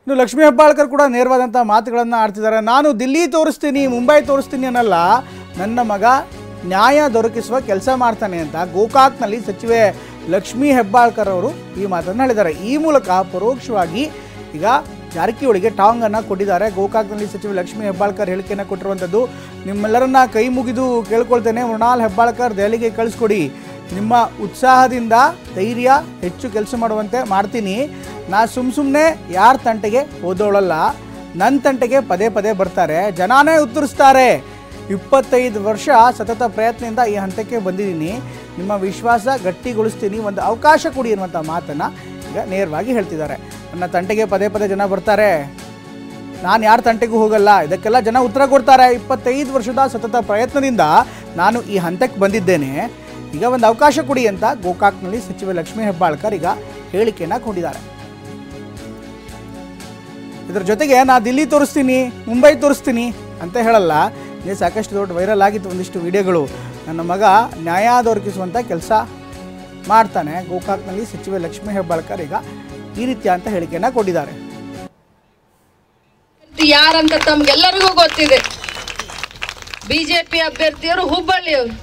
ಇನ್ನು ಲಕ್ಷ್ಮೀ ಹೆಬ್ಬಾಳ್ಕರ್ ಕೂಡ ನೇರವಾದಂಥ ಮಾತುಗಳನ್ನು ಆಡ್ತಿದ್ದಾರೆ. ನಾನು ದಿಲ್ಲಿ ತೋರಿಸ್ತೀನಿ, ಮುಂಬೈ ತೋರಿಸ್ತೀನಿ ಅನ್ನಲ್ಲ, ನನ್ನ ಮಗ ನ್ಯಾಯ ದೊರಕಿಸುವ ಕೆಲಸ ಮಾಡ್ತಾನೆ ಅಂತ ಗೋಕಾಕ್ನಲ್ಲಿ ಸಚಿವೆ ಲಕ್ಷ್ಮೀ ಹೆಬ್ಬಾಳ್ಕರ್ ಅವರು ಈ ಮಾತನ್ನು ಹೇಳಿದ್ದಾರೆ. ಈ ಮೂಲಕ ಪರೋಕ್ಷವಾಗಿ ಈಗ ಜಾರಕಿಹೊಳಿಗೆ ಟಾಂಗನ್ನು ಕೊಟ್ಟಿದ್ದಾರೆ. ಗೋಕಾಕ್ನಲ್ಲಿ ಸಚಿವೆ ಲಕ್ಷ್ಮೀ ಹೆಬ್ಬಾಳ್ಕರ್ ಹೇಳಿಕೆಯನ್ನು ಕೊಟ್ಟಿರುವಂಥದ್ದು. ನಿಮ್ಮೆಲ್ಲರನ್ನ ಕೈ ಮುಗಿದು ಕೇಳ್ಕೊಳ್ತೇನೆ, ಮೃಣಾಲ್ ಹೆಬ್ಬಾಳ್ಕರ್ ದೆಹಲಿಗೆ ಕಳಿಸ್ಕೊಡಿ. ನಿಮ್ಮ ಉತ್ಸಾಹದಿಂದ ಧೈರ್ಯ ಹೆಚ್ಚು ಕೆಲಸ ಮಾಡುವಂತೆ ಮಾಡ್ತೀನಿ. ನಾ ಸುಮ್ಮನೆ ಯಾರ ತಂಟೆಗೆ ಓದೋಳಲ್ಲ, ನನ್ನ ತಂಟೆಗೆ ಪದೇ ಪದೇ ಬರ್ತಾರೆ, ಜನಾನೇ ಉತ್ತರಿಸ್ತಾರೆ. 25 ವರ್ಷ ಸತತ ಪ್ರಯತ್ನದಿಂದ ಈ ಹಂತಕ್ಕೆ ಬಂದಿದ್ದೀನಿ. ನಿಮ್ಮ ವಿಶ್ವಾಸ ಗಟ್ಟಿಗೊಳಿಸ್ತೀನಿ, ಒಂದು ಅವಕಾಶ ಕೊಡಿ ಅನ್ನುವಂಥ ಮಾತನ್ನು ಈಗ ನೇರವಾಗಿ ಹೇಳ್ತಿದ್ದಾರೆ. ನನ್ನ ತಂಟೆಗೆ ಪದೇ ಪದೇ ಜನ ಬರ್ತಾರೆ, ನಾನು ಯಾರ ತಂಟೆಗೂ ಹೋಗಲ್ಲ, ಇದಕ್ಕೆಲ್ಲ ಜನ ಉತ್ತರ ಕೊಡ್ತಾರೆ. 25 ವರ್ಷದ ಸತತ ಪ್ರಯತ್ನದಿಂದ ನಾನು ಈ ಹಂತಕ್ಕೆ ಬಂದಿದ್ದೇನೆ, ಈಗ ಒಂದು ಅವಕಾಶ ಕೊಡಿ ಅಂತ ಗೋಕಾಕ್ನಲ್ಲಿ ಸಚಿವೆ ಲಕ್ಷ್ಮೀ ಹೆಬ್ಬಾಳ್ಕರ್ ಈಗ ಹೇಳಿಕೆಯನ್ನು ಕೊಟ್ಟಿದ್ದಾರೆ. ಇದರ ಜೊತೆಗೆ ನಾ ದಿಲ್ಲಿ ತೋರಿಸ್ತೀನಿ, ಮುಂಬೈ ತೋರಿಸ್ತೀನಿ ಅಂತ ಹೇಳಲ್ಲ. ಇದೇ ಸಾಕಷ್ಟು ದೊಡ್ಡ ವೈರಲ್ ಆಗಿತ್ತು ಒಂದಿಷ್ಟು ವಿಡಿಯೋಗಳು. ನನ್ನ ಮಗ ನ್ಯಾಯ ದೊರಕಿಸುವಂಥ ಕೆಲಸ ಮಾಡ್ತಾನೆ. ಗೋಕಾಕ್ನಲ್ಲಿ ಸಚಿವೆ ಲಕ್ಷ್ಮೀ ಹೆಬ್ಬಾಳ್ಕರ್ ಈಗ ಈ ರೀತಿಯ ಅಂತ ಹೇಳಿಕೆಯನ್ನು ಕೊಟ್ಟಿದ್ದಾರೆ. ಯಾರಂತ ತಮ್ಗೆಲ್ಲರಿಗೂ ಗೊತ್ತಿದೆ. ಬಿಜೆಪಿ ಅಭ್ಯರ್ಥಿಯವರು ಹುಬ್ಬಳ್ಳಿಯವರು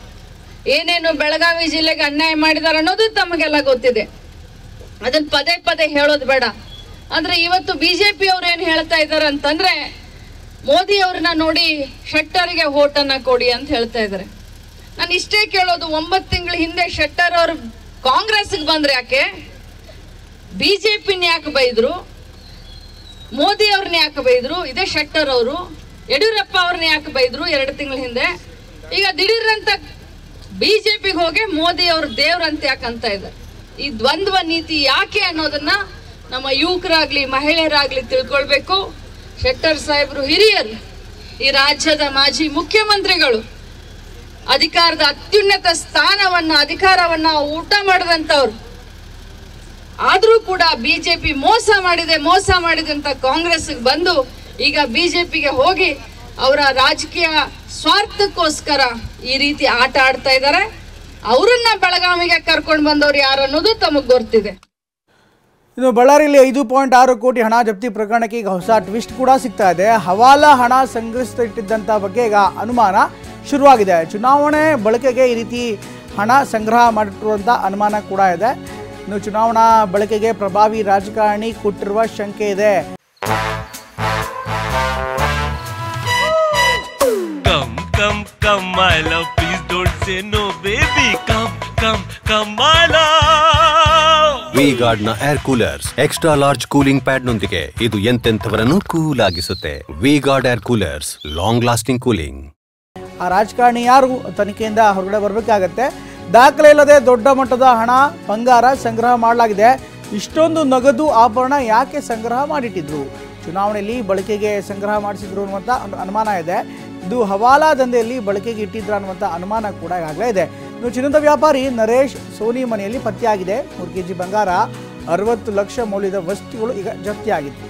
ಏನೇನು ಬೆಳಗಾವಿ ಜಿಲ್ಲೆಗೆ ಅನ್ಯಾಯ ಮಾಡಿದ್ದಾರೆ ಅನ್ನೋದು ತಮಗೆಲ್ಲ ಗೊತ್ತಿದೆ. ಅದನ್ನ ಪದೇ ಪದೇ ಹೇಳೋದು ಬೇಡ. ಅಂದ್ರೆ ಇವತ್ತು ಬಿಜೆಪಿ ಅವ್ರು ಏನ್ ಹೇಳ್ತಾ ಇದ್ದಾರೆ ಅಂತಂದ್ರೆ, ಮೋದಿ ಅವ್ರನ್ನ ನೋಡಿ ಶೆಟ್ಟರ್ಗೆ ಓಟನ್ನ ಕೊಡಿ ಅಂತ ಹೇಳ್ತಾ ಇದ್ದಾರೆ. ನಾನು ಇಷ್ಟೇ ಕೇಳೋದು, 9 ತಿಂಗಳ ಹಿಂದೆ ಶೆಟ್ಟರ್ ಅವರು ಕಾಂಗ್ರೆಸ್ಗೆ ಬಂದ್ರೆ ಯಾಕೆ, ಬಿಜೆಪಿನ ಯಾಕೆ ಬೈದ್ರು, ಮೋದಿ ಅವ್ರನ್ನ ಯಾಕೆ ಬೈದ್ರು, ಇದೇ ಶೆಟ್ಟರ್ ಅವರು ಯಡಿಯೂರಪ್ಪ ಅವ್ರನ್ನ ಯಾಕೆ ಬೈದ್ರು 2 ತಿಂಗಳ ಹಿಂದೆ. ಈಗ ದಿಢೀರಂತ ಬಿಜೆಪಿಗೆ ಹೋಗಿ ಮೋದಿ ಅವ್ರ ದೇವ್ರಂತ ಯಾಕಂತ ಇದ್ದಾರೆ. ಈ ದ್ವಂದ್ವ ನೀತಿ ಯಾಕೆ ಅನ್ನೋದನ್ನ ನಮ್ಮ ಯುವಕರಾಗ್ಲಿ ಮಹಿಳೆಯರಾಗ್ಲಿ ತಿಳ್ಕೊಳ್ಬೇಕು. ಶೆಟ್ಟರ್ ಸಾಹೇಬ್ರು ಹಿರಿಯರು, ಈ ರಾಜ್ಯದ ಮಾಜಿ ಮುಖ್ಯಮಂತ್ರಿಗಳು, ಅಧಿಕಾರದ ಅತ್ಯುನ್ನತ ಸ್ಥಾನವನ್ನ ಅಧಿಕಾರವನ್ನ ಊಟ ಮಾಡಿದಂಥವ್ರು. ಆದ್ರೂ ಕೂಡ ಬಿಜೆಪಿ ಮೋಸ ಮಾಡಿದೆ ಅಂತ ಕಾಂಗ್ರೆಸ್ಗೆ ಬಂದು ಈಗ ಬಿಜೆಪಿಗೆ ಹೋಗಿ ಅವರ ರಾಜಕೀಯ ಸ್ವಾರ್ಥಕ್ಕೋಸ್ಕರ ಈ ರೀತಿ ಆಟ ಆಡ್ತಾ ಇದ್ದಾರೆ. ಅವರನ್ನ ಬೆಳಗಾವಿಗೆ ಕರ್ಕೊಂಡು ಬಂದವರು ಯಾರು ಅನ್ನೋದು ತಮಗೆ ಗೊತ್ತಿದೆ. ಇನ್ನು ಬಳ್ಳಾರಿಯಲ್ಲಿ 5.6 ಕೋಟಿ ಹಣ ಜಪ್ತಿ ಪ್ರಕರಣಕ್ಕೆ ಈಗ ಹೊಸ ಟ್ವಿಸ್ಟ್ ಕೂಡ ಸಿಗ್ತಾ ಇದೆ. ಹವಾಲಾ ಹಣ ಸಂಗ್ರಹಿಸಿಟ್ಟಿದ್ದಂಥ ಬಗ್ಗೆ ಈಗ ಅನುಮಾನ ಶುರುವಾಗಿದೆ. ಚುನಾವಣೆ ಬಳಕೆಗೆ ಈ ರೀತಿ ಹಣ ಸಂಗ್ರಹ ಮಾಡಿಟ್ಟಿರುವಂಥ ಅನುಮಾನ ಕೂಡ ಇದೆ. ಇನ್ನು ಚುನಾವಣಾ ಬಳಕೆಗೆ ಪ್ರಭಾವಿ ರಾಜಕಾರಣಿ ಕೊಟ್ಟಿರುವ ಶಂಕೆ ಇದೆ. ವಿ-ಗಾರ್ಡ್ ನ air coolers extra large cooling pad ನೊಂದಿಗೆ ಇದು ಎಂತೆಂಥವರನ್ನು ಕೂಲ್ ಆಗಿಸುತ್ತೆ. V Guard air coolers, long lasting cooling. ಆ ರಾಜಕಾರಣಿ ಯಾರು ತನಿಖೆಯಿಂದ ಹೊರಗಡೆ ಬರಬೇಕಾಗತ್ತೆ. ದಾಖಲೆ ಇಲ್ಲದೆ ದೊಡ್ಡ ಮಟ್ಟದ ಹಣ ಬಂಗಾರ ಸಂಗ್ರಹ ಮಾಡಲಾಗಿದೆ. ಇಷ್ಟೊಂದು ನಗದು ಆಭರಣ ಯಾಕೆ ಸಂಗ್ರಹ ಮಾಡಿಟ್ಟಿದ್ರು, ಚುನಾವಣೆಯಲ್ಲಿ ಬಳಕೆಗೆ ಸಂಗ್ರಹ ಮಾಡಿಸಿದ್ರು ಅನ್ನುವಂಥ ಅನುಮಾನ ಇದೆ. ಇದು ಹವಾಲಾ ದಂಧೆಯಲ್ಲಿ ಬಳಕೆಗೆ ಇಟ್ಟಿದ್ರ ಅನ್ನುವಂಥ ಅನುಮಾನ ಕೂಡ ಈಗಾಗಲೇ ಇದೆ. ಇನ್ನು ಚಿನ್ನದ ವ್ಯಾಪಾರಿ ನರೇಶ್ ಸೋನಿ ಮನೆಯಲ್ಲಿ ಪತ್ತೆಯಾಗಿದೆ. 3 kg ಬಂಗಾರ, 60 ಲಕ್ಷ ಮೌಲ್ಯದ ವಸ್ತುಗಳು ಈಗ ಜಪ್ತಿಯಾಗಿತ್ತು.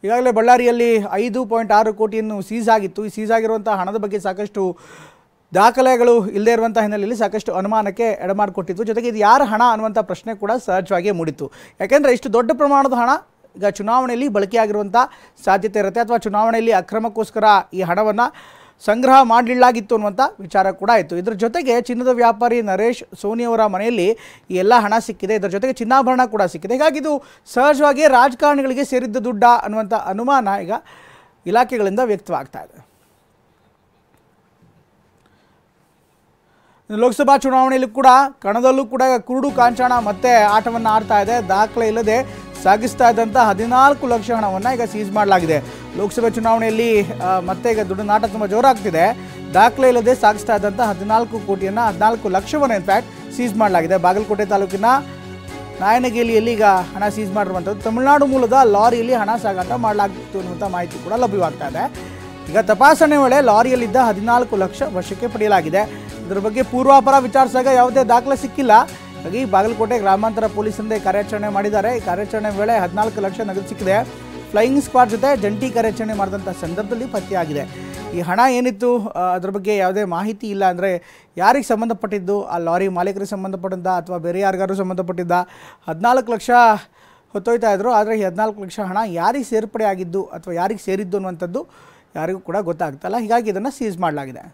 ಈಗಾಗಲೇ ಬಳ್ಳಾರಿಯಲ್ಲಿ 5.6 ಕೋಟಿಯನ್ನು ಸೀಸ್ ಆಗಿತ್ತು. ಈ ಸೀಸ್ ಆಗಿರುವಂಥ ಹಣದ ಬಗ್ಗೆ ಸಾಕಷ್ಟು ದಾಖಲೆಗಳು ಇಲ್ಲದೇ ಇರುವಂಥ ಹಿನ್ನೆಲೆಯಲ್ಲಿ ಸಾಕಷ್ಟು ಅನುಮಾನಕ್ಕೆ ಎಡಮಾಡಿಕೊಟ್ಟಿತ್ತು. ಜೊತೆಗೆ ಇದು ಯಾರ ಹಣ ಅನ್ನುವಂಥ ಪ್ರಶ್ನೆ ಕೂಡ ಸಹಜವಾಗಿ ಮೂಡಿತ್ತು. ಯಾಕೆಂದರೆ ಇಷ್ಟು ದೊಡ್ಡ ಪ್ರಮಾಣದ ಹಣ ಈಗ ಚುನಾವಣೆಯಲ್ಲಿ ಬಳಕೆಯಾಗಿರುವಂಥ ಸಾಧ್ಯತೆ ಇರುತ್ತೆ, ಅಥವಾ ಚುನಾವಣೆಯಲ್ಲಿ ಅಕ್ರಮಕ್ಕೋಸ್ಕರ ಈ ಹಣವನ್ನು ಸಂಗ್ರಹ ಮಾಡಲಿಲ್ಲಾಗಿತ್ತು ಅನ್ನುವಂಥ ವಿಚಾರ ಕೂಡ ಇತ್ತು. ಇದರ ಜೊತೆಗೆ ಚಿನ್ನದ ವ್ಯಾಪಾರಿ ನರೇಶ್ ಸೋನಿ ಅವರ ಮನೆಯಲ್ಲಿ ಈ ಎಲ್ಲ ಹಣ ಸಿಕ್ಕಿದೆ. ಇದರ ಜೊತೆಗೆ ಚಿನ್ನಾಭರಣ ಕೂಡ ಸಿಕ್ಕಿದೆ. ಹೀಗಾಗಿ ಇದು ಸಹಜವಾಗಿ ರಾಜಕಾರಣಿಗಳಿಗೆ ಸೇರಿದ್ದ ದುಡ್ಡ ಅನ್ನುವಂಥ ಅನುಮಾನ ಈಗ ಇಲಾಖೆಗಳಿಂದ ವ್ಯಕ್ತವಾಗ್ತಾ ಇದೆ. ಲೋಕಸಭಾ ಚುನಾವಣೆಯಲ್ಲೂ ಕೂಡ ಕಣದಲ್ಲೂ ಕೂಡ ಕುರುಡು ಕಾಂಚಾಣ ಮತ್ತೆ ಆಟವನ್ನು ಆಡ್ತಾ ಇದೆ. ದಾಖಲೆ ಇಲ್ಲದೆ ಸಾಗಿಸ್ತಾ ಇದ್ದಂಥ 14 ಲಕ್ಷ ಹಣವನ್ನು ಈಗ ಸೀಸ್ ಮಾಡಲಾಗಿದೆ. ಲೋಕಸಭೆ ಚುನಾವಣೆಯಲ್ಲಿ ಮತ್ತೆ ಈಗ ದುಡ್ಡು ನಾಟ ತುಂಬ ಜೋರಾಗ್ತಿದೆ. ದಾಖಲೆ ಇಲ್ಲದೆ ಸಾಗಿಸ್ತಾ ಇದ್ದಂಥ 14 ಕೋಟಿಯನ್ನು 14 ಲಕ್ಷವನ್ನು ಇನ್ಫ್ಯಾಕ್ಟ್ ಸೀಸ್ ಮಾಡಲಾಗಿದೆ. ಬಾಗಲಕೋಟೆ ತಾಲೂಕಿನ ನಾಯನಗೇಲಿಯಲ್ಲಿ ಈಗ ಹಣ ಸೀಸ್ ಮಾಡಿರುವಂಥದ್ದು. ತಮಿಳುನಾಡು ಮೂಲದ ಲಾರಿಯಲ್ಲಿ ಹಣ ಸಾಗಾಟ ಮಾಡಲಾಗಿತ್ತು ಅನ್ನುವಂಥ ಮಾಹಿತಿ ಕೂಡ ಲಭ್ಯವಾಗ್ತಾ ಇದೆ. ಈಗ ತಪಾಸಣೆ ವೇಳೆ ಲಾರಿಯಲ್ಲಿದ್ದ 14 ಲಕ್ಷ ವಶಕ್ಕೆ ಪಡೆಯಲಾಗಿದೆ. ಇದರ ಬಗ್ಗೆ ಪೂರ್ವಾಪರ ವಿಚಾರಿಸಿದಾಗ ಯಾವುದೇ ದಾಖಲೆ ಸಿಕ್ಕಿಲ್ಲ. ಹಾಗಾಗಿ ಬಾಗಲಕೋಟೆ ಗ್ರಾಮಾಂತರ ಪೊಲೀಸರಿಂದ ಕಾರ್ಯಾಚರಣೆ ಮಾಡಿದ್ದಾರೆ. ಈ ಕಾರ್ಯಾಚರಣೆ ವೇಳೆ 14 ಲಕ್ಷ ನಗದು ಸಿಕ್ಕಿದೆ. ಫ್ಲೈಯಿಂಗ್ ಸ್ಕ್ವಾಡ್ ಜೊತೆ ಜಂಟಿ ಕಾರ್ಯಾಚರಣೆ ಮಾಡಿದಂಥ ಸಂದರ್ಭದಲ್ಲಿ ಪತ್ತೆಯಾಗಿದೆ. ಈ ಹಣ ಏನಿತ್ತು ಅದ್ರ ಬಗ್ಗೆ ಯಾವುದೇ ಮಾಹಿತಿ ಇಲ್ಲ. ಅಂದರೆ ಯಾರಿಗೆ ಸಂಬಂಧಪಟ್ಟಿದ್ದು, ಆ ಲಾರಿ ಮಾಲೀಕರಿಗೆ ಸಂಬಂಧಪಟ್ಟಿದ್ದ ಅಥವಾ ಬೇರೆ ಯಾರಿಗಾರು ಸಂಬಂಧಪಟ್ಟಿದ್ದ? 14 ಲಕ್ಷ ಹೊತ್ತೊಯ್ತಾ ಇದ್ರು. ಆದರೆ ಈ 14 ಲಕ್ಷ ಹಣ ಯಾರಿಗೆ ಸೇರ್ಪಡೆ ಆಗಿದ್ದು ಅಥವಾ ಯಾರಿಗೆ ಸೇರಿದ್ದು ಅನ್ನುವಂಥದ್ದು ಯಾರಿಗೂ ಕೂಡ ಗೊತ್ತಾಗ್ತಲ್ಲ. ಹೀಗಾಗಿ ಇದನ್ನು ಸೀಸ್ ಮಾಡಲಾಗಿದೆ.